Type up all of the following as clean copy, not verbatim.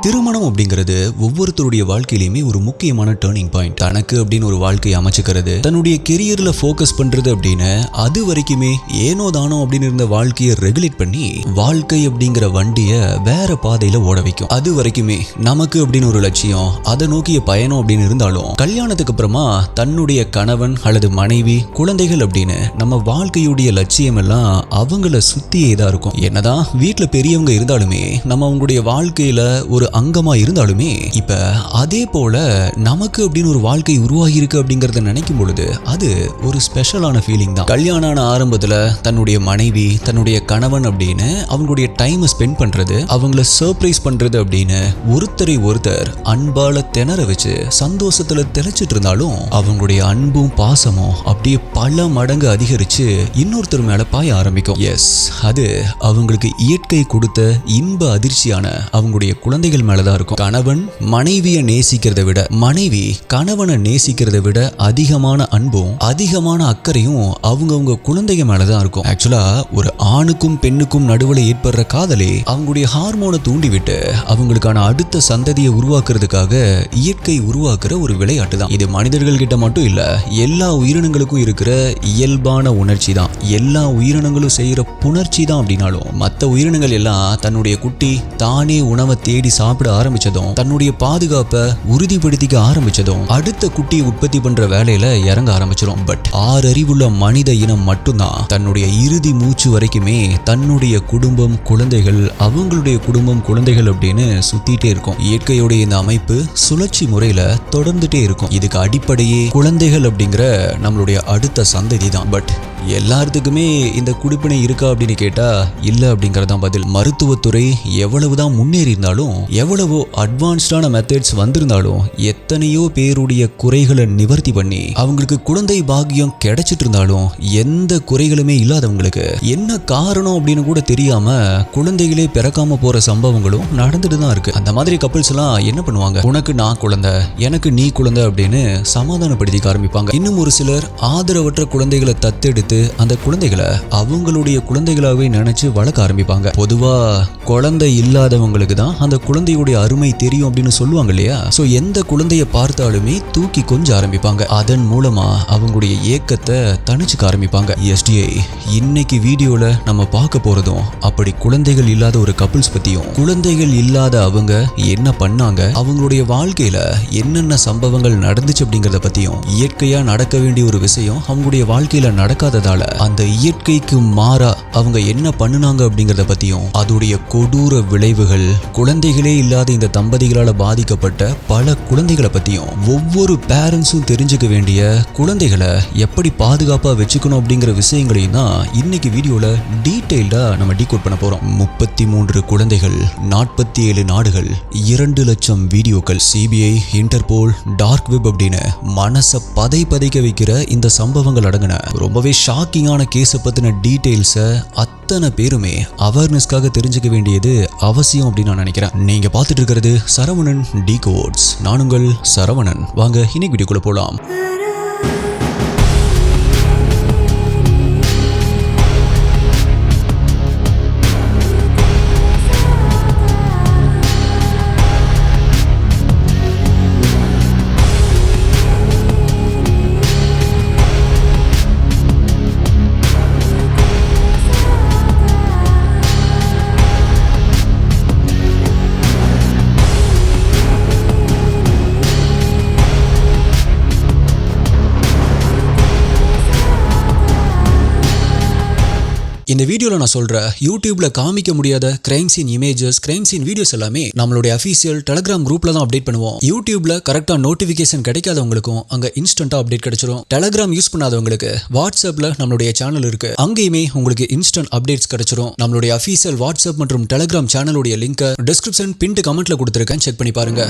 திருமணம் அப்படிங்கிறது ஒவ்வொருத்தருடைய வாழ்க்கையிலுமே ஒரு முக்கியமான டர்னிங் பாயிண்ட். தனக்கு அப்படின்னு ஒரு வாழ்க்கையை அமைச்சுக்கிறது, தன்னுடைய கெரியர்ல போக்கஸ் பண்றது அப்படின்னு அது வரைக்குமே ஏனோ தானோ அப்படின்னு இருந்த வாழ்க்கையை ரெகுலேட் பண்ணி வாழ்க்கை அப்படிங்கிற வண்டியை வேற பாதையில ஓட வைக்கும். அது வரைக்குமே நமக்கு அப்படின்னு ஒரு லட்சியம், அதை நோக்கிய பயணம் அப்படின்னு இருந்தாலும் கல்யாணத்துக்கு அப்புறமா தன்னுடைய கணவன் அல்லது மனைவி, குழந்தைகள் அப்படின்னு நம்ம வாழ்க்கையுடைய லட்சியம் எல்லாம் அவங்கள சுத்தியே தான் இருக்கும். என்னதான் வீட்டுல பெரியவங்க இருந்தாலுமே, நம்ம அவங்களுடைய வாழ்க்கையில ஒரு அங்கமா இருந்தாலுமே, இப்ப அதே போல நமக்கு அப்படின்னு ஒரு வாழ்க்கை உருவாகி இருக்கு அப்படிங்கறத நினைக்கும் பொழுது அது ஒரு ஸ்பெஷலான ஃபீலிங் தான். கல்யாணம் ஆன ஆரம்பத்துல தன்னுடைய மனைவி, தன்னுடைய கணவன் அப்படின்னு அவங்களுடைய டைம் ஸ்பெண்ட் பண்றது, அவங்கள சர்ப்ரைஸ் பண்றது அப்படின்னு ஒருத்தரை ஒருத்தர் அன்பால திணற வச்சு சந்தோஷத்துல தெளிச்சிட்டு இருந்தாலும் அவங்களுடைய அன்பும் பாசமும் அப்படியே பல மடங்கு அதிகரிச்சு இன்னொருத்தர் மேல பாய ஆரம்பிக்கும். எஸ், அது அவங்களுக்கு இயற்கை கொடுத்த இன்ப அதிர்ச்சியான அவங்களுடைய குழந்தைகள் மேலதான் இருக்கும். கணவன் மனைவியை நேசிக்கிறத விட, மனைவி கணவனை நேசிக்கிறத விட அதிகமான அன்பும் அதிகமான அக்கறையும் அவங்கவுங்க குழந்தைங்க மேலதான் இருக்கும். ஆக்சுவலா ஒரு ஆணுக்கும் பெண்ணுக்கும் நடுவில் ஏற்படுற காதலே அவங்களுடைய ஹார்மோனை தூண்டிவிட்டு அவங்களுக்கான அடுத்த சந்ததியை உருவாக்குறதுக்காக இயற்கை உருவாக்குற ஒரு விளையாட்டு தான் இது. மனிதர்கள் கிட்ட மட்டும் இல்ல, எல்லா உயிரினங்களுக்கும் இருக்கிற இயல்பான உணர்ச்சி தான். எல்லா உயிரினங்களும் செய்யற புணர்ச்சி தான் அப்படின்னாலும் மற்ற உயிரினங்கள் எல்லாம் தன்னுடைய குட்டி தானே உணவை தேடி சாப்பிட ஆரம்பிச்சதும், தன்னுடைய பாதுகாப்பை உறுதிப்படுத்திக்க ஆரம்பிச்சதும் அடுத்த குட்டியை உற்பத்தி பண்ற வேலையில இறங்க ஆரம்பிச்சிடும். பட் 6 அறிவுள்ள மனித இனம் மட்டும்தான் தன்னுடைய இறுதி மூச்சு வரைக்குமே தன்னுடைய குடும்பம், குழந்தைகள், அவங்களுடைய குடும்பம், குழந்தைகள் அப்படின்னு சுத்திட்டே இருக்கும். இயற்கையுடைய இந்த அமைப்பு சுழற்சி முறையில தொடர்ந்துட்டே இருக்கும். இதுக்கு அடிப்படையே குழந்தைகள் அப்படிங்கிற நம்மளுடைய அடுத்த சந்ததி தான். பட் எல்லாத்துக்குமே இந்த குடிப்பினை இருக்கா அப்படின்னு கேட்டா இல்ல அப்படிங்கறதான் பதில். மருத்துவத்துறை எவ்வளவுதான் முன்னேறி இருந்தாலும், எவ்வளவோ அட்வான்ஸ்டான மெத்தட்ஸ் வந்திருந்தாலும், எத்தனையோ பேருடைய குறைகளை நிவர்த்தி பண்ணி அவங்களுக்கு குழந்தை பாக்கியம் கிடைச்சிட்டு இருந்தாலும் எந்த குறைகளுமே இல்லாதவங்களுக்கு என்ன காரணம் அப்படின்னு கூட தெரியாம குழந்தைகளே பிறக்காம போற சம்பவங்களும் நடந்துட்டு தான் இருக்கு. அந்த மாதிரி கப்பிள்ஸ் எல்லாம் என்ன பண்ணுவாங்க, உனக்கு நான் குழந்தை, எனக்கு நீ குழந்தை அப்படின்னு சமாதானப்படுத்திக்க ஆரம்பிப்பாங்க. இன்னும் ஒரு சிலர் ஆதரவற்ற குழந்தைகளை தத்தெடுத்து அந்த குழந்தைகளை அவங்களுடைய குழந்தைகளாவே நினைச்சு வளர்க்க ஆரம்பிப்பாங்க. பொதுவா குழந்தை இல்லாதவங்களுக்கு தான் அந்த குழந்தையுடைய அருமை தெரியும் அப்படின்னு சொல்லுவாங்க இல்லையா? சோ எந்த குழந்தைய பார்த்தாலுமே தூக்கி கொஞ்ச ஆரம்பிப்பாங்க. அதன் மூலமா அவங்களுடைய ஏக்கத்தை தணிச்சுக்க ஆரம்பிப்பாங்க. எஸ்டிஐ இன்னைக்கு வீடியோல நம்ம பார்க்க போறதும் அப்படி குழந்தைகள் இல்லாத ஒரு கப்பிள்ஸ் பத்தியும், குழந்தைகள் இல்லாத அவங்க என்ன பண்ணாங்க, அவங்களுடைய வாழ்க்கையில என்னென்ன சம்பவங்கள் நடந்துச்சு அப்படிங்கறத பத்தியும், இயற்கையா நடக்க வேண்டிய ஒரு விஷயம் அவங்களுடைய வாழ்க்கையில நடக்காததால அந்த இயற்கைக்கு மாறா அவங்க என்ன பண்ணுனாங்க அப்படிங்கறத பத்தியும், அதோடைய கொடூர விளைவுகள், குழந்தைகளே இல்லாத இந்த தம்பதிகளால பாதிக்கப்பட்ட பல குழந்தைகளை பத்தியும், ஒவ்வொரு பேரண்ட்ஸும் தெரிஞ்சுக்க வேண்டிய குழந்தைகளை எப்படி பாதுகாப்பா வச்சுக்கணும் அப்படிங்கிற விஷயங்களையும் தான் இன்னைக்கு வீடியோல டீடைல்டா நம்ம டீகோட் பண்ண போறோம். 33 குழந்தைகள், 47 நாடுகள், 2 லட்சம் வீடியோக்கள், சிபிஐ, இன்டர்போல், டார்க் வெப் அப்படின்னு மனசை பதைக்க வைக்கிற இந்த சம்பவங்கள் அடங்கின ரொம்பவே ஷாக்கிங்கான கேஸை பத்தின டீடைல்ஸை அத்தனை பேருமே அவேர்னஸ்க்காக தெரிஞ்சுக்க வேண்டியது அவசியம் அப்படின்னு நான் நினைக்கிறேன். நீங்க பார்த்துட்டு இருக்கிறது சரவணன் டீகோட்ஸ். நான் உங்கள் சரவணன். வாங்க இன்னைக்கு வீடியோக்குள்ள போலாம். இந்த வீடியோல நான் சொல்ற யூடியூப்ல காமிக்க முடியாத crime scene images, crime scene videos எல்லாமே நம்மளுடைய அஃபீஷியல் டெலிகிராம் குரூப்ல தான் அப்டேட் பண்ணுவோம். யூடியூப்ல கரெக்டா நோட்டிபிகேஷன் கிடைக்காதவங்களுக்கும் அங்க இன்ஸ்டன்டா அப்டேட் கிடைச்சிரும். டெலிகிராம் யூஸ் பண்ணாதவங்களுக்கு வாட்ஸ்அப்ல நம்மளுடைய சேனல் இருக்கு, அங்கேயுமே உங்களுக்கு இன்ஸ்டன்ட் அப்டேட்ஸ் கிடைச்சிரும். நம்மளுடைய அஃபீஷியல் வாட்ஸ்அப் மற்றும் டெலிகிராம் சேனலுடைய லிங்க் டிஸ்கிரிப்ஷன் பின்ட் கமெண்ட்ல கொடுத்திருக்கேன், செக் பண்ணி பாருங்க.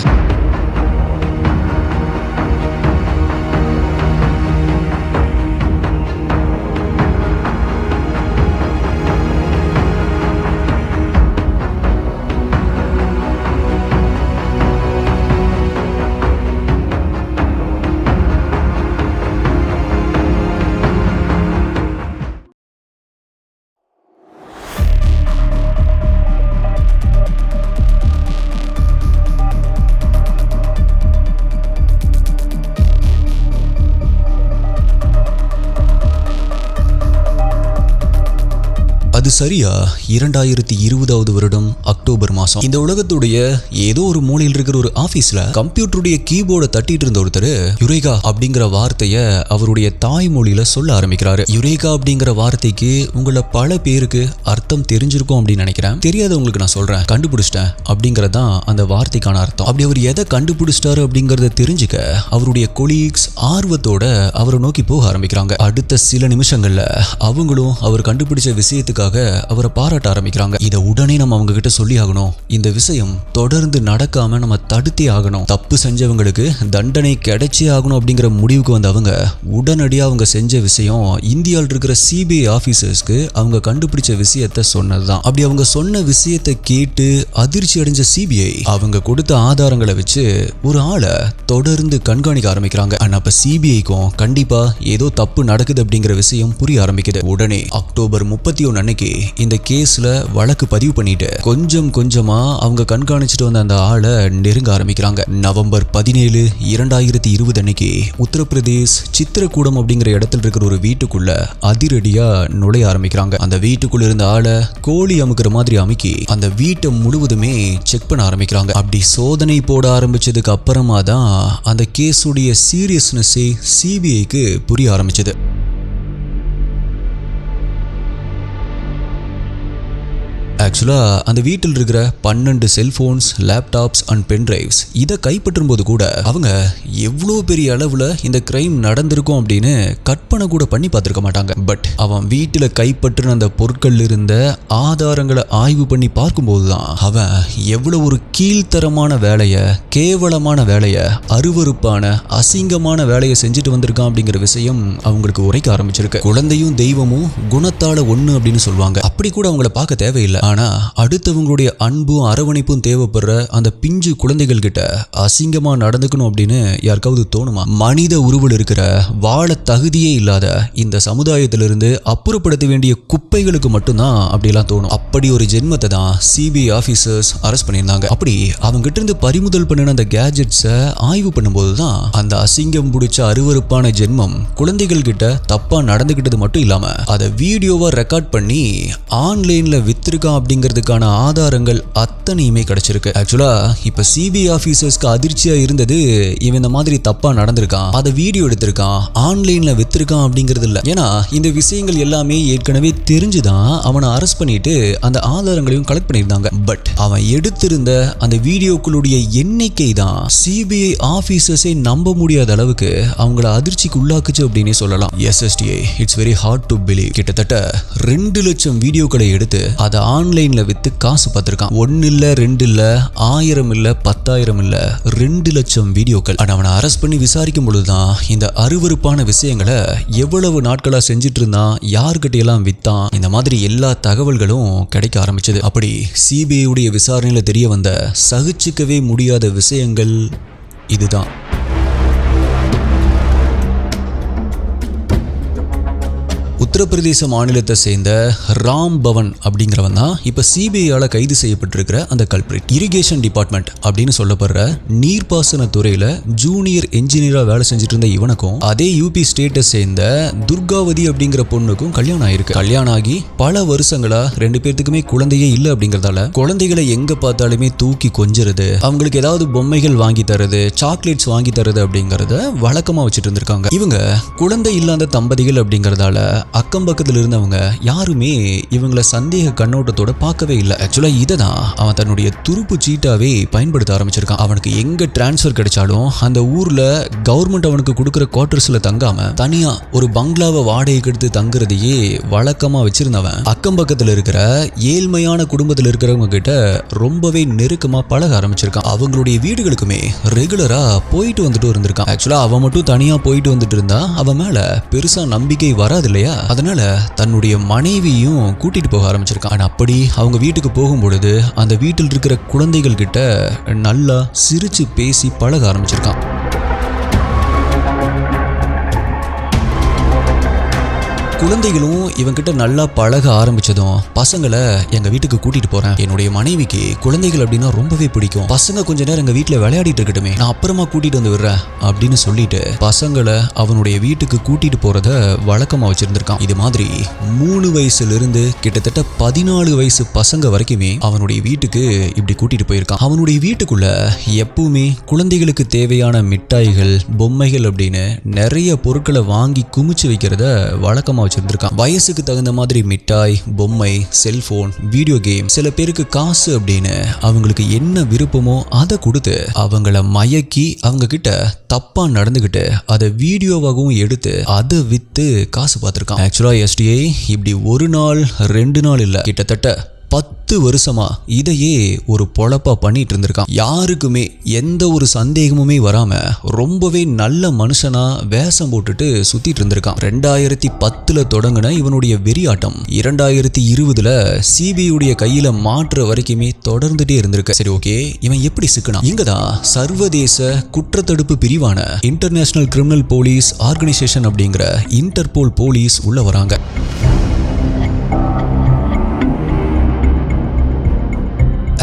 சரியா 2020 வருடம் அக்டோபர் மாசம் இந்த உலகத்துடைய ஏதோ ஒரு மூலையில் இருக்கிற ஒரு ஆபீஸ்ல கம்ப்யூட்டருடைய கீபோர்டை தட்டிட்டு இருந்த ஒருத்தர் யுரேகா அப்படிங்கிற வார்த்தைய அவருடைய தாய்மொழியில சொல்ல ஆரம்பிக்கிறாரு. யுரேகா அப்படிங்கிற வார்த்தைக்கு உங்களை பல பேருக்கு அர்த்தம் தெரிஞ்சிருக்கும் அப்படின்னு நினைக்கிறேன். தெரியாதவங்களுக்கு நான் சொல்றேன், கண்டுபிடிச்சிட்டேன் அப்படிங்கறதான் அந்த வார்த்தைக்கான அர்த்தம். அப்படி அவர் எதை கண்டுபிடிச்சிட்டாரு அப்படிங்கறத தெரிஞ்சுக்க அவருடைய கொலீக்ஸ் ஆர்வத்தோட அவரை நோக்கி போக ஆரம்பிக்கிறாங்க. அடுத்த சில நிமிஷங்கள்ல அவங்களும் அவர் கண்டுபிடிச்ச விஷயத்துக்காக அவரை பாராட்ட ஆரம்பிக்கிறாங்க. இதை உடனே நம்ம அவங்க கிட்ட சொல்லி ஆகணும், இந்த விஷயம் தொடர்ந்து நடக்காம நம்ம தடுத்தே ஆகணும், தப்பு செஞ்சவங்களுக்கு தண்டனை கிடைச்சே ஆகணும் அப்படிங்கிற முடிவுக்கு வந்தவங்க உடனடியாக அவங்க செஞ்ச விஷயம் இந்தியாவில் இருக்கிற சிபிஐ ஆபீசர்ஸ்க்கு அவங்க கண்டுபிடிச்ச விஷயத்த சொன்னதுதான். அப்படி அவங்க சொன்ன விஷயத்தை கேட்டு அதிர்ச்சி அடைஞ்ச சிபிஐ அவங்க கொடுத்த ஆதாரங்களை வச்சு ஒரு ஆளை தொடர்ந்து கண்காணிக்க ஆரம்பிக்கிறாங்க. ஆனா அப்ப சிபிஐக்கும் கண்டிப்பா ஏதோ தப்பு நடக்குது அப்படிங்கிற விஷயம் புரிய ஆரம்பிக்குது. உடனே அக்டோபர் 31 அன்னைக்கு இந்த கேஸ்ல வழக்கு பதிவு பண்ணிட்டு கொஞ்சம் கொஞ்சமா அவங்க கண்காணிச்சுட்டு வந்த அந்த ஆளை நெருங்க ஆரம்பிக்கிறாங்க. நவம்பர் 17, 2020 அன்னைக்கு உத்தரப்பிரதேஷ் சித்திரக்கூடம் அப்படிங்கிற இடத்துல இருக்கிற ஒரு வீட்டுக்குள்ள அதிரடியா நுழைய ஆரம்பிக்கிறாங்க. அந்த வீட்டுக்குள்ள இருந்த ஆளை கோழி அமுக்கிற மாதிரி அமுக்கி அந்த வீட்டை முழுவதுமே செக் பண்ண ஆரம்பிக்கிறாங்க. அப்படி சோதனை போட ஆரம்பிச்சதுக்கு அப்புறமா தான் அந்த கேஸுடைய சீரியஸ்னஸே சிபிஐக்கு புரிய ஆரம்பிச்சது. ஆக்சுவலா அந்த வீட்டில் இருக்கிற 12 செல்போன்ஸ், லேப்டாப்ஸ் அண்ட் பென்டிரைவ்ஸ் இதை கைப்பற்றும் போது கூட அவங்க எவ்வளோ பெரிய அளவுல இந்த கிரைம் நடந்திருக்கும் அப்படின்னு கற்பனை கூட பண்ணி பார்த்திருக்க மாட்டாங்க. பட் அவன் வீட்டில் கைப்பற்றின அந்த பொருட்கள் இருந்த ஆதாரங்களை ஆய்வு பண்ணி பார்க்கும்போதுதான் அவன் எவ்வளவு ஒரு கீழ்த்தரமான வேலையை, கேவலமான வேலையை, அருவருப்பான அசிங்கமான வேலையை செஞ்சுட்டு வந்திருக்கான் அப்படிங்கிற விஷயம் அவங்களுக்கு உரைக்க ஆரம்பிச்சிருக்கு. குழந்தையும் தெய்வமும் குணத்தால ஒண்ணு அப்படின்னு சொல்லுவாங்க. அப்படி கூட அவங்கள பார்க்க தேவையில்லை. ஆனா அடுத்தவங்களுடைய அன்பும் அரவணைப்பும் தேவைப்படுற அந்த பிஞ்சு குழந்தைகள் கிட்ட அசிங்கமா நடந்துக்கணும் அப்படின்னு யாருக்காவது தோணுமா? மனித உருவில் இருக்கிற வாழ தகுதியே இல்லாத இந்த சமுதாயத்திலிருந்து அப்புறப்படுத்த வேண்டிய குப்பைகளுக்கு மட்டும்தான் அப்படிலாம் தோணும். அப்படி ஒரு ஜென்மத்தை தான் சிபிஐ ஆபீசர்ஸ் அரெஸ்ட் பண்ணியிருந்தாங்க. அப்படி அவங்க கிட்ட இருந்து பறிமுதல் பண்ணின அந்த கேஜெட்ஸை ஆய்வு பண்ணும்போதுதான் அந்த அசிங்கம் பிடிச்ச அருவருப்பான ஜென்மம் குழந்தைகள் கிட்ட தப்பா நடந்துகிட்டது மட்டும் இல்லாம அதை வீடியோவா ரெக்கார்ட் பண்ணி ஆன்லைன்ல வித்திருக்கான் அப்படிங்கிறதுக்கான ஆதாரங்கள் அத்தனையுமே கிடைச்சிருக்கு. ஆக்சுவலா இப்ப சிபிஐ ஆபீசர்ஸ்க்கு அதிர்ச்சியா இருந்தது இவன் இந்த மாதிரி தப்பா நடந்திருக்கான், அதை வீடியோ எடுத்திருக்கான், ஆன்லைன்ல வித்திருக்கான் அப்படிங்கிறது இல்ல. ஏன்னா இந்த விஷயங்கள் எல்லாமே ஏற்கனவே தெரிஞ்சுதான் அவனை அரெஸ்ட் பண்ணிட்டு அந்த ஆதாரங்களையும் கலெக்ட் பண்ணியிருந்தாங்க. பட் அவன் எடுத்திருந்த அந்த வீடியோக்களுடைய எண்ணிக்கை தான் சிபிஐ ஆபீசர்ஸை நம்ப முடியாத அளவுக்கு அவங்கள அதிர்ச்சிக்கு உள்ளாக்குச்சு அப்படின்னே சொல்லலாம். SSTA it's very hard to believe. கிட்டத்தட்ட 2 லட்சம் வீடியோக்களை எடுத்து அதை ஆன்லைன்ல வித்து காசு பார்த்திருக்கான். 1 இல்ல 2 இல்ல 1000 இல்ல 10,000 இல்ல 2 லட்சம் வீடியோக்கள். அவனை அரெஸ்ட் பண்ணி விசாரிக்கும் பொழுதுதான் இந்த அருவருப்பான விஷயங்களை எவ்வளவு நாட்களா செஞ்சிட்டு இருந்தான், யாருக்கிட்ட எல்லாம் வித்தான், இந்த மாதிரி எல்லா தகவல்களும் கிடைக்க ஆரம்பிச்சது. அப்படி சிபிஐ உடைய விசாரணையில தெரிய வந்த சகிச்சுக்கவே முடியாத விஷயங்கள் இதுதான். உத்தரப்பிரதேச மாநிலத்தை சேர்ந்த ராம் பவன் அப்படிங்கிறவன் தான் இப்ப சிபிஐயால கைது செய்யப்பட்டிருக்கிற அந்த கல்பிரிட். இரிகேஷன் டிபார்ட்மெண்ட் அப்படின்னு சொல்லப்படுற நீர்ப்பாசன துறையில ஜூனியர் என்ஜினியரா வேலை செஞ்சுட்டு இருந்த இவனுக்கும் அதே யூபி ஸ்டேட்டை சேர்ந்த துர்காவதி அப்படிங்கிற பொண்ணுக்கும் கல்யாணம் ஆயிருக்கு. கல்யாணம் ஆகி பல வருஷங்களா 2 பேர்த்துக்குமே குழந்தையே இல்லை அப்படிங்கறதால குழந்தைகளை எங்க பார்த்தாலுமே தூக்கி கொஞ்சிறது, அவங்களுக்கு ஏதாவது பொம்மைகள் வாங்கி தரது, சாக்லேட்ஸ் வாங்கி தரது அப்படிங்கறத வழக்கமா வச்சுட்டு இருந்திருக்காங்க. இவங்க குழந்தை இல்லாத தம்பதிகள் அப்படிங்கறதால அக்கம் பக்கத்தில் இருந்தவங்க யாருமே இவங்களை சந்தேக கண்ணோட்டத்தோட பார்க்கவே இல்லை. ஆக்சுவலா இதை தான் அவன் தன்னுடைய துருப்பு சீட்டாவே பயன்படுத்த ஆரம்பிச்சிருக்கான். அவனுக்கு எங்க டிரான்ஸ்ஃபர் கிடைச்சாலும் அந்த ஊர்ல கவர்மெண்ட் அவனுக்கு கொடுக்குற குவார்டர்ஸ்ல தங்காம தனியா ஒரு பங்களாவை வாடகைக்கு எடுத்து தங்குறதையே வழக்கமா வச்சிருந்தவன் அக்கம் பக்கத்தில் இருக்கிற ஏழ்மையான குடும்பத்தில் இருக்கிறவங்க கிட்ட ரொம்பவே நெருக்கமா பழக ஆரம்பிச்சிருக்கான். அவங்களுடைய வீடுகளுக்குமே ரெகுலரா போயிட்டு வந்துட்டு இருந்திருக்கான். ஆக்சுவலா அவன் மட்டும் தனியா போயிட்டு வந்துட்டு இருந்தா அவன் மேல பெருசா நம்பிக்கை வராது இல்லையா? அதனால தன்னுடைய மனைவியும் கூட்டிட்டு போக ஆரம்பிச்சிருக்கான். அப்படி அவங்க வீட்டுக்கு போகும் பொழுது அந்த வீட்டில் இருக்கிற குழந்தைகள் கிட்ட நல்லா சிரிச்சு பேசி பழக ஆரம்பிச்சிருக்கான். குழந்தைகளும் இவங்கிட்ட நல்லா பழக ஆரம்பிச்சதும் பசங்களை எங்க வீட்டுக்கு கூட்டிட்டு போறேன். என்னுடைய மனைவிக்கு குழந்தைகள் அப்படின்னா ரொம்பவே பிடிக்கும். பசங்க கொஞ்ச நேரம் எங்க வீட்டுல விளையாடிட்டு இருக்கட்டுமே, நான் அப்புறமா கூட்டிட்டு வந்து விடுறேன் அப்படின்னு சொல்லிட்டு பசங்களை அவனுடைய வீட்டுக்கு கூட்டிட்டு போறத வழக்கமா வச்சிருந்திருக்கான். இது மாதிரி 3 வயசுல இருந்து கிட்டத்தட்ட 14 வயசு பசங்க வரைக்குமே அவனுடைய வீட்டுக்கு இப்படி கூட்டிட்டு போயிருக்கான். அவனுடைய வீட்டுக்குள்ள எப்பவுமே குழந்தைகளுக்கு தேவையான மிட்டாய்கள், பொம்மைகள் அப்படின்னு நிறைய பொருட்களை வாங்கி குமிச்சு வைக்கிறத வழக்கமா வச்சிருந்திருக்கான். வயசுக்கு தகுந்த மாதிரி மிட்டாய், பொம்மை, செல்போன், வீடியோ கேம், சில பேருக்கு காசு அப்படின்னு அவங்களுக்கு என்ன விருப்பமோ அதை கொடுத்து அவங்கள மயக்கி அவங்க கிட்ட தப்பா நடந்துகிட்டு அதை வீடியோவாகவும் எடுத்து அதை வித்து காசு பார்த்திருக்கான். ஆக்சுவலா எஸ்டிஐ இப்படி ஒரு நாள் 2 நாள் இல்ல, கிட்டத்தட்ட 10 வருஷமா இதையே ஒரு பொழப்பா பண்ணிட்டு இருந்திருக்கான். யாருக்குமே எந்த ஒரு சந்தேகமுமே வராம ரொம்பவே நல்ல மனுஷனா வேஷம் போட்டுட்டு சுத்திட்டு இருந்திருக்கான். 2010 தொடங்கின இவனுடைய வெறியாட்டம் 2020 சிபிஐ கையில மாற்ற வரைக்குமே தொடர்ந்துட்டே இருந்திருக்கு. சரி, ஓகே, இவன் எப்படி சிக்கனா? இங்கதான் சர்வதேச குற்றத்தடுப்பு பிரிவான இன்டர்நேஷனல் கிரிமினல் போலீஸ் ஆர்கனைசேஷன் அப்படிங்கிற இன்டர்போல் போலீஸ் உள்ள வராங்க.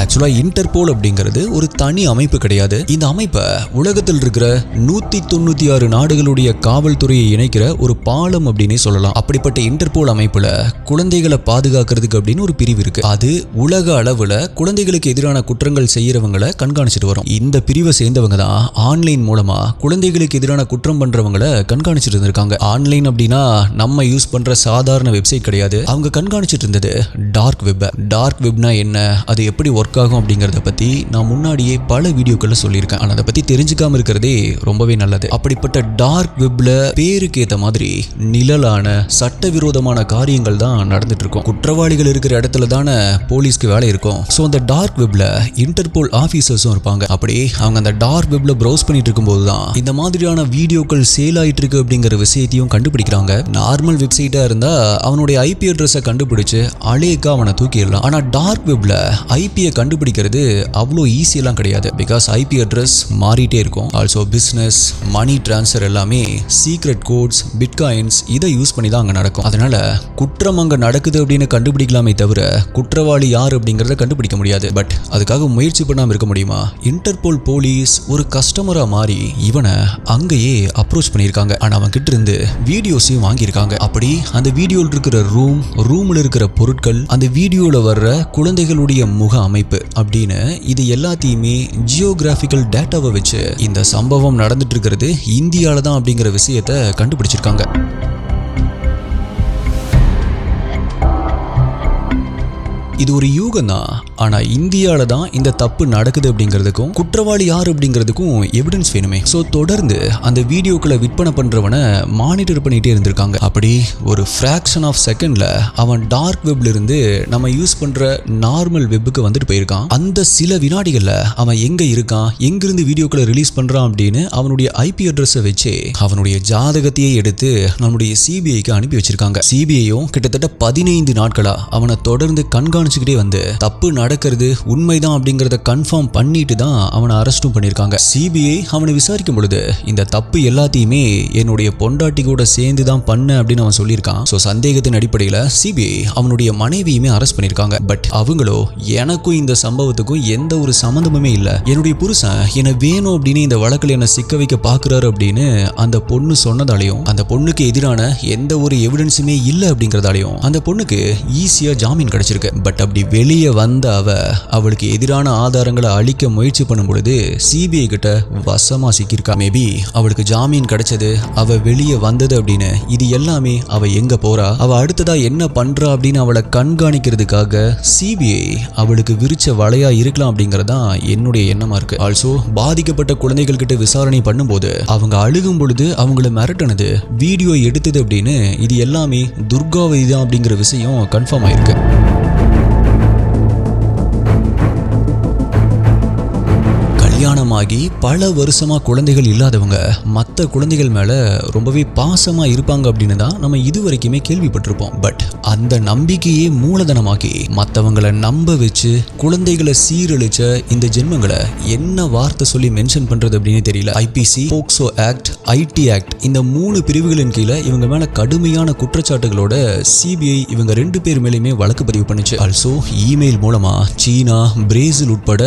ஆக்சுவலா இன்டர்போல் அப்படிங்கிறது ஒரு தனி அமைப்பு கிடையாது. இந்த அமைப்பை உலகத்தில் இருக்கிற 196 நாடுகளுடைய காவல்துறையை இணைக்கிற ஒரு பாலம் அப்படின்னே சொல்லலாம். அப்படிப்பட்ட இன்டர்போல் அமைப்புல குழந்தைகளை பாதுகாக்கிறதுக்கு அப்படின்னு ஒரு பிரிவு இருக்கு. அது உலக அளவுல குழந்தைகளுக்கு எதிரான குற்றங்கள் செய்யறவங்களை கண்காணிச்சிட்டு வரும். இந்த பிரிவை சேர்ந்தவங்க தான் ஆன்லைன் மூலமா குழந்தைகளுக்கு எதிரான குற்றம் பண்றவங்களை கண்காணிச்சிட்டு இருந்திருக்காங்க. ஆன்லைன் அப்படின்னா நம்ம யூஸ் பண்ற சாதாரண வெப்சைட் கிடையாது. அவங்க கண்காணிச்சிட்டு இருந்தது டார்க் வெப். டார்க் வெப்னா என்ன, அது எப்படி ஒர்க் ஆகும் அப்படிங்கறத பத்தி நான் முன்னாடியே பல வீடியோக்கள்ல சொல்லியிருக்கேன். ஆனா அதை பத்தி தெரிஞ்சுக்காம இருக்கிறதே ரொம்பவே நல்லது. அப்படிப்பட்ட டார்க் வெப்ல பேருக்கு ஏத்த மாதிரி நிழலான சட்டவிரோதமான காரியங்கள் தான் நடந்துட்டு இருக்கும். குற்றவாளிகள் இருக்கிற இடத்துல தானே போலீஸ்க்கு வேலை இருக்கும். ஸோ அந்த டார்க் வெப்ல இன்டர்போல் ஆபீசர்ஸும் இருப்பாங்க. அப்படி அவங்க அந்த டார்க் வெப்ல ப்ரௌஸ் பண்ணிட்டு இருக்கும்போது தான் இந்த மாதிரியான வீடியோக்கள் சேல் ஆயிட்டு இருக்கு அப்படிங்கிற விஷயத்தையும் கண்டுபிடிக்கிறாங்க. நார்மல் வெப்சைட்டா இருந்தா அவனுடைய ஐபி அட்ரஸை கண்டுபிடிச்சு அலேக்கா அவனை தூக்கிடலாம். ஆனா டார்க் வெப்ல ஐபியை கண்டுபிடிக்கிறது அவ்வளோ ஈஸியெல்லாம் கிடையாது. பிகாஸ் ஐபி அட்ரஸ் மாறிட்டே இருக்கும். ஆல்சோ பிஸ்னஸ், மணி டிரான்ஸ்ஃபர் எல்லாமே சீக்ரெட் கோட்ஸ், பிட்காயின்ஸ் இதை யூஸ் பண்ணி தான் அங்கே நடக்கும். அதனால குற்றம் அங்கே நடக்குது அப்படின்னு கண்டுபிடிக்கலாமே தவிர குற்றவாளி யார் அப்படிங்கிறத கண்டுபிடிக்க முடியாது. பட் அதுக்காக முயற்சி பண்ணாமல் இருக்க முடியுமா? இன்டர்போல் போலீஸ் ஒரு கஸ்டமரா மாறி இவனை அங்கேயே அப்ரோச் பண்ணியிருக்காங்க. ஆனால் அவன் கிட்ட இருந்து வீடியோஸையும் வாங்கியிருக்காங்க. அப்படி அந்த வீடியோவில் இருக்கிற ரூம்ல இருக்கிற பொருட்கள், அந்த வீடியோவில் வர்ற குழந்தைகளுடைய முக அமைப்பு அப்படின்னு இது எல்லாத்தையுமே ஜியோகிராபிக்கல் டேட்டாவை வச்சு இந்த சம்பவம் நடந்துட்டு இருக்கிறது இந்தியால தான் அப்படிங்கிற விஷயத்தை கண்டுபிடிச்சிருக்காங்க. இது ஒரு யூகம் தான். ஆனா இந்தியால தான் இந்த தப்பு நடக்குது அப்படிங்கிறதுக்கும் குற்றவாளி யார் அப்படிங்கிறதுக்கும் எவிடன்ஸ் வேணுமே. ஸோ தொடர்ந்து அந்த வீடியோக்களை விற்பனை பண்றவனை மானிட்டர் பண்ணிட்டே இருந்திருக்காங்க. அப்படி ஒரு ஃபிராக்ஷன் ஆஃப் செகண்ட்ல அவன் டார்க் வெப்ல இருந்து நம்ம யூஸ் பண்ற நார்மல் வெப்புக்கு வந்துட்டு போயிருக்கான். அந்த சில வினாடிகள்ல அவன் எங்க இருக்கான், எங்கிருந்து வீடியோக்களை ரிலீஸ் பண்றான் அப்படின்னு அவனுடைய ஐபி அட்ரஸை வச்சு அவனுடைய ஜாதகத்தையே எடுத்து நம்முடைய சிபிஐக்கு அனுப்பி வச்சிருக்காங்க. சிபிஐயும் கிட்டத்தட்ட 15 நாட்களா அவனை தொடர்ந்து கண்காணிச்சுக்கிட்டே வந்து தப்பு நடக்கிறது உண்மைதான் அப்படிங்கறத கன்ஃபார்ம் பண்ணிட்டு தான் அவனை அரெஸ்டும் பண்ணிருக்காங்க. சிபிஐ அவனை விசாரிக்கும் பொழுது இந்த தப்பு எல்லாத்தையுமே என்னுடைய பொண்டாட்டி கூட சேர்ந்து தான் பண்ண அப்படின்னு அவன் சொல்லியிருக்கான். ஸோ சந்தேகத்தின் அடிப்படையில் சிபிஐ அவனுடைய மனைவியுமே அரெஸ்ட் பண்ணியிருக்காங்க. பட் அவங்களோ எனக்கும் இந்த சம்பவத்துக்கும் எந்த ஒரு சம்மந்தமுமே இல்லை, என்னுடைய புருஷன் என்னை வேணும் அப்படின்னு இந்த வழக்கில் என்னை சிக்க வைக்க பார்க்குறாரு அப்படின்னு அந்த பொண்ணு சொன்னதாலையும் அந்த பொண்ணுக்கு எதிரான எந்த ஒரு எவிடன்ஸுமே இல்லை அப்படிங்கிறதாலையும் அந்த பொண்ணுக்கு ஈஸியாக ஜாமீன் கிடைச்சிருக்கு. பட் அப்படி வெளியே வந்த அவளுக்கு எதிரான ஆதாரங்களை அழிக்க முயற்சி பண்ணும் பொழுது சிபிஐ கிட்ட வசமா சிக்கியிருக்கா. மேபி அவளுக்கு ஜாமீன் கிடைச்சது, அவ வெளியே வந்தது அப்படின்னு இது எல்லாமே அவ எங்க போறா, அவ அடுத்ததா என்ன பண்றா அப்படின்னு அவளை கண்காணிக்கிறதுக்காக சிபிஐ அவளுக்கு விரிச்ச வலையா இருக்கலாம் அப்படிங்கறதான் என்னுடைய எண்ணமா இருக்கு. ஆல்சோ பாதிக்கப்பட்ட குழந்தைகள் கிட்ட விசாரணை பண்ணும்போது அவங்க அழுகும் பொழுது அவங்கள மிரட்டினது, வீடியோ எடுத்தது அப்படின்னு இது எல்லாமே துர்காவதி தான் அப்படிங்கிற விஷயம் கன்ஃபார்ம் ஆயிருக்கு. திருமணமாகி பல வருஷமா குழந்தைகள் இல்லாதவங்க மற்ற குழந்தைகள் மேல ரொம்பவே பாசமா இருப்பாங்க அப்படின்னு தான் நம்ம இதுவரைக்குமே கேள்விப்பட்டிருப்போம். பட் அந்த நம்பிக்கையே மூலதனமாக்கி மற்றவங்களை நம்ப வச்சு குழந்தைகளை சீரழிச்ச இந்த ஜென்மங்களை என்ன வார்த்தை சொல்லி மென்ஷன் பண்றது அப்படின்னு தெரியல. IPC, POCSO act, IT act இந்த 3 பிரிவுகளின் கீழே இவங்க மேல கடுமையான குற்றச்சாட்டுகளோட சிபிஐ இவங்க 2 பேர் மேலேயுமே வழக்கு பதிவு பண்ணுச்சு. ஆல்சோ இமெயில் மூலமா சீனா, பிரேசில் உட்பட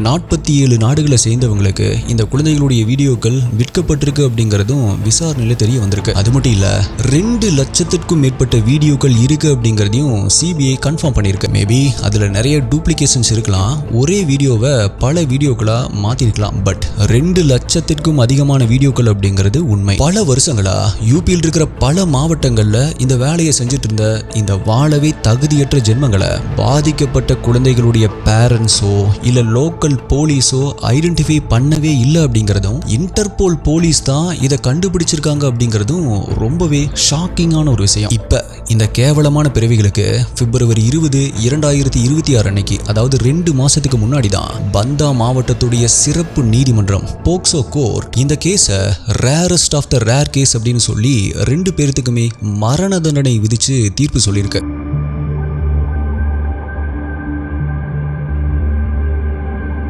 47 நாடுகளை சேர்ந்தவங்களுக்கு இந்த குழந்தைகளுடைய வீடியோக்கள் விற்கப்பட்டிருக்கு அப்படிங்கிறதும் விசாரணையில தெரிய வந்திருக்கு. அது மட்டும் இல்ல 2 லட்சத்திற்கும் மேற்பட்ட வீடியோக்கள் இருக்கு அப்படிங்கிறதையும் சிபிஐ கன்ஃபார்ம் பண்ணிருக்கு. மேபி அதுல நிறைய டூப்ளிகேஷன்ஸ் இருக்கலாம், ஒரே வீடியோவை பல வீடியோக்களா மாத்திருக்கலாம். பட் 2 லட்சத்திற்கும் அதிகமான வீடியோக்கள் அப்படிங்கிறது உண்மை. பல வருஷங்களா யூபியில் இருக்கிற பல மாவட்டங்கள்ல இந்த வேலையை செஞ்சுட்டு இருந்த இந்த வாழவே தகுதியற்ற ஜென்மங்களை பாதிக்கப்பட்ட குழந்தைகளுடைய பேரண்ட்ஸோ இல்ல லோக்கல் போலீஸோ ஐடென்டிஃபை பண்ணவே இல்லை அப்படிங்கிறதும், இன்டர்போல் போலீஸ் தான் இதை கண்டுபிடிச்சிருக்காங்க அப்படிங்கிறதும் ரொம்பவே ஷாக்கிங்கான ஒரு விஷயம். இப்ப இந்த கேவலமான பிறவிகளுக்கு பிப்ரவரி 20, 2026 அன்னைக்கு, அதாவது 2 மாசத்துக்கு முன்னாடி தான் பந்தா மாவட்டத்துடைய சிறப்பு நீதிமன்றம் போக்சோ கோர்ட் இந்த கேஸை rarest of the rare case அப்படின்னு சொல்லி 2 பேர்த்துக்குமே மரண தண்டனை விதிச்சு தீர்ப்பு சொல்லியிருக்கு.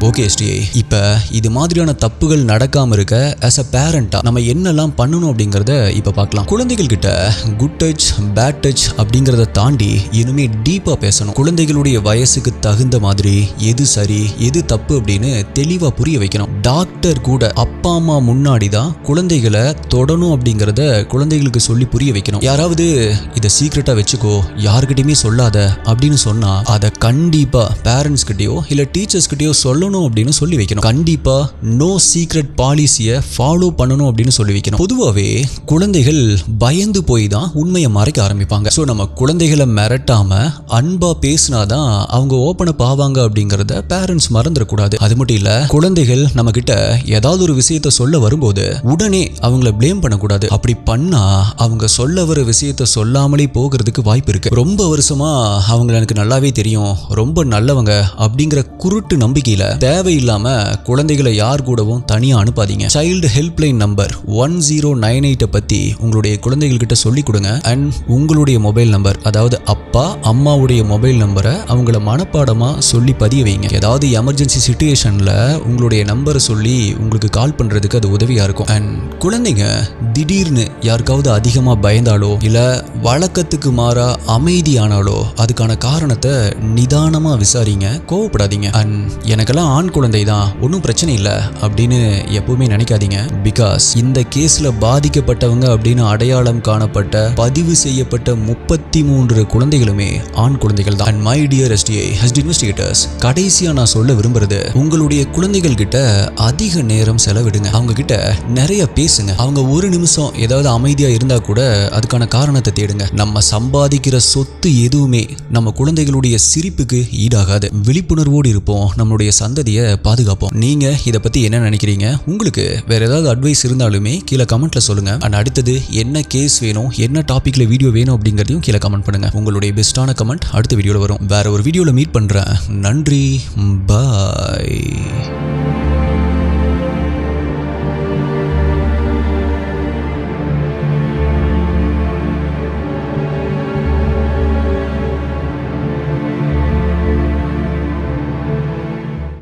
ஓகே எஸ்டிஏ, இப்போ இது மாதிரியான தப்புகள் நடக்காம இருக்க ஆஸ் அ பேரண்டா நம்ம என்னெல்லாம் பண்ணணும் அப்படிங்கிறத இப்போ பார்க்கலாம். குழந்தைகள் கிட்ட குட் டச், பேட் டச் அப்படிங்கிறத தாண்டி இனிமே டீப்பா பேசணும். குழந்தைகளுடைய வயசுக்கு தகுந்த மாதிரி எது சரி எது தப்பு அப்படின்னு தெளிவா புரிய வைக்கணும். டாக்டர் கூட அப்பா அம்மா முன்னாடி தான் குழந்தைகளை தொடணும் அப்படிங்கிறத குழந்தைகளுக்கு சொல்லி புரிய வைக்கணும். யாராவது இதை சீக்ரெட்டா வச்சுக்கோ, யாருக்கிட்டையுமே சொல்லாத அப்படின்னு சொன்னா அதை கண்டிப்பா பேரண்ட்ஸ் கிட்டயோ இல்ல டீச்சர்ஸ் கிட்டயோ சொல்லணும் அப்படின்னு சொல்லி வைக்கணும். கண்டிப்பா நோ சீக்ரெட் பாலிசியை ஃபாலோ பண்ணணும் அப்படின்னு சொல்லி வைக்கணும். பொதுவாகவே குழந்தைகள் பயந்து போய் தான் உண்மையை மறைக்க ஆரம்பிப்பாங்க. ஸோ நம்ம குழந்தைகளை மிரட்டாம அன்பா பேசினாதான் அவங்க ஓப்பன் அப் ஆவாங்க அப்படிங்கிறத பேரண்ட்ஸ் மறந்துடக்கூடாது. அது மட்டும் இல்ல, குழந்தைகள் நம்ம கிட்ட ஏதாவது ஒரு விஷயத்த சொல்ல வரும்போது உடனே அவங்கள பிளேம் பண்ணக்கூடாது. அப்படி பண்ணா அவங்க சொல்ல வர விஷயத்த சொல்லாமலே போகிறதுக்கு வாய்ப்பு இருக்கு. ரொம்ப வருஷமா அவங்களை எனக்கு நல்லாவே தெரியும், ரொம்ப நல்லவங்க அப்படிங்கிற குருட்டு நம்பிக்கையில தேவையில்லாம குழந்தைகளை யார் கூடவும் தனியா அனுப்பாதீங்க. சைல்டு ஹெல்ப்லைன் நம்பர் 1098 பத்தி உங்களுடைய குழந்தைகள் கிட்ட சொல்லி கொடுங்க. அண்ட் உங்களுடைய மொபைல் நம்பர், அதாவது அப்பா அம்மாவுடைய மொபைல் நம்பரை அவங்கள மனப்பாடமா சொல்லி பதிய வைங்க. ஏதாவது எமர்ஜென்சி சிச்சுவேஷன்ல உங்களுடைய நம்பரை சொல்லி உங்களுக்கு கால் பண்றதுக்கு அது உதவியா இருக்கும். அண்ட் குழந்தைங்க திடீர்னு யாருக்காவது அதிகமா பயந்தாலோ இல்ல வழக்கத்துக்கு மாறா அமைதியானாலோ அதுக்கான காரணத்தை நிதானமா விசாரிங்க, கோவப்படாதீங்க. அண்ட் எனக்கெல்லாம் ஆண் குழந்தை தான், ஒன்றும் பிரச்சனை இல்லை அப்படின்னு எப்பவுமே நினைக்காதீங்க. பிகாஸ் இந்த கேஸ்ல பாதிக்கப்பட்டவங்க அப்படின்னு அடையாளம் காணப்பட்ட பதிவு செய்யப்பட்ட 33 குழந்தைகளுமே ஆண் குழந்தைகள் தான். And my dear SDA HD investigators, கடைசியா நான் சொல்ல விரும்புறது, உங்களுடைய குழந்தைகள் கிட்ட அதிக நேரம் செலவிடுங்க. அவங்க கிட்ட நிறைய பேசுங்க. அவங்க ஒரு நிமிஷம் ஏதாவது அமைதியா இருந்தா கூட அதுக்கான காரணத்தை தேடுங்க. நம்ம சம்பாதிக்கிற சொத்து எதுவுமே நம்ம குழந்தைகளுடைய சிரிப்புக்கு ஈடாகாது. விழிப்புணர்வோடு இருப்போம், நம்மளுடைய சந்ததியை பாதுகாப்போம். நீங்க இதை பத்தி என்ன நினைக்கிறீங்க? உங்களுக்கு வேற ஏதாவது அட்வைஸ் இருந்தாலுமே கீழே கமெண்ட்ல சொல்லுங்க. அண்ட் அடுத்தது என்ன கேஸ் வேணும், என்ன டாபிக்ல வீடியோ வேணும் அப்படிங்கறதையும் கீழே கமெண்ட் பண்ணுங்க. உங்களுடைய பெஸ்டான கமெண்ட் அடுத்த வீடியோல வரும். வேற ஒரு வீடியோல மீட் பண்றேன். நன்றி, பாய்.